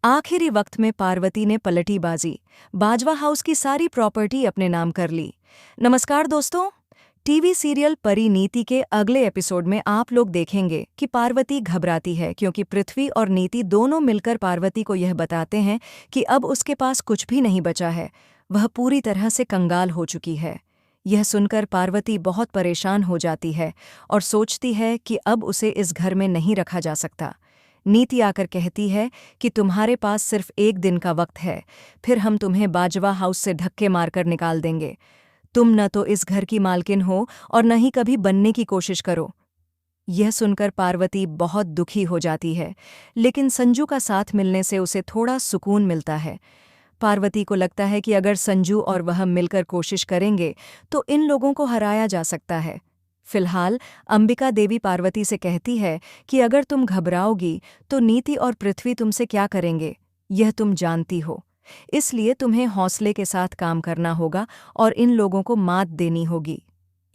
आखिरी वक्त में पार्वती ने पलटी बाजी। बाजवा हाउस की सारी प्रॉपर्टी अपने नाम कर ली। नमस्कार दोस्तों, टीवी सीरियल परिणीति के अगले एपिसोड में आप लोग देखेंगे कि पार्वती घबराती है क्योंकि पृथ्वी और नीति दोनों मिलकर पार्वती को यह बताते हैं कि अब उसके पास कुछ भी नहीं बचा है। वह पूरी तरह से कंगाल हो चुकी है। यह सुनकर पार्वती बहुत परेशान हो जाती है और सोचती है कि अब उसे इस घर में नहीं रखा जा सकता। नीति आकर कहती है कि तुम्हारे पास सिर्फ एक दिन का वक्त है, फिर हम तुम्हें बाजवा हाउस से धक्के मारकर निकाल देंगे। तुम न तो इस घर की मालकिन हो और न ही कभी बनने की कोशिश करो। यह सुनकर पार्वती बहुत दुखी हो जाती है, लेकिन संजू का साथ मिलने से उसे थोड़ा सुकून मिलता है। पार्वती को लगता है कि अगर संजू और वह मिलकर कोशिश करेंगे तो इन लोगों को हराया जा सकता है। फिलहाल अंबिका देवी पार्वती से कहती है कि अगर तुम घबराओगी तो नीति और पृथ्वी तुमसे क्या करेंगे, यह तुम जानती हो। इसलिए तुम्हें हौसले के साथ काम करना होगा और इन लोगों को मात देनी होगी।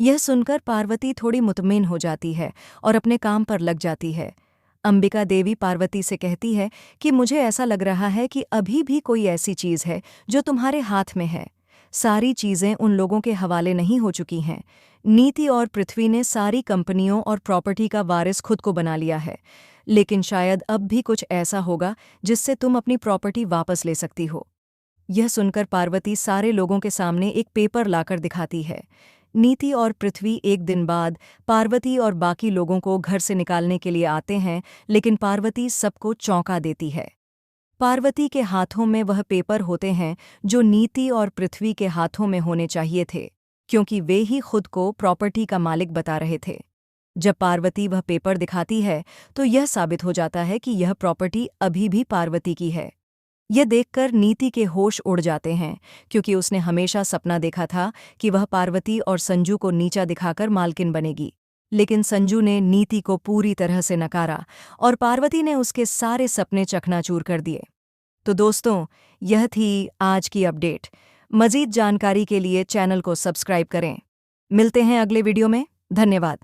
यह सुनकर पार्वती थोड़ी मुतमिन हो जाती है और अपने काम पर लग जाती है। अंबिका देवी पार्वती से कहती है कि मुझे ऐसा लग रहा है कि अभी भी कोई ऐसी चीज़ है जो तुम्हारे हाथ में है। सारी चीज़ें उन लोगों के हवाले नहीं हो चुकी हैं। नीति और पृथ्वी ने सारी कंपनियों और प्रॉपर्टी का वारिस खुद को बना लिया है, लेकिन शायद अब भी कुछ ऐसा होगा जिससे तुम अपनी प्रॉपर्टी वापस ले सकती हो। यह सुनकर पार्वती सारे लोगों के सामने एक पेपर लाकर दिखाती है। नीति और पृथ्वी एक दिन बाद पार्वती और बाकी लोगों को घर से निकालने के लिए आते हैं, लेकिन पार्वती सबको चौंका देती है। पार्वती के हाथों में वह पेपर होते हैं जो नीति और पृथ्वी के हाथों में होने चाहिए थे, क्योंकि वे ही खुद को प्रॉपर्टी का मालिक बता रहे थे। जब पार्वती वह पेपर दिखाती है तो यह साबित हो जाता है कि यह प्रॉपर्टी अभी भी पार्वती की है। यह देखकर नीति के होश उड़ जाते हैं, क्योंकि उसने हमेशा सपना देखा था कि वह पार्वती और संजू को नीचा दिखाकर मालकिन बनेगी। लेकिन संजू ने नीति को पूरी तरह से नकारा और पार्वती ने उसके सारे सपने चकनाचूर कर दिए। तो दोस्तों, यह थी आज की अपडेट। मज़ीद जानकारी के लिए चैनल को सब्सक्राइब करें। मिलते हैं अगले वीडियो में। धन्यवाद।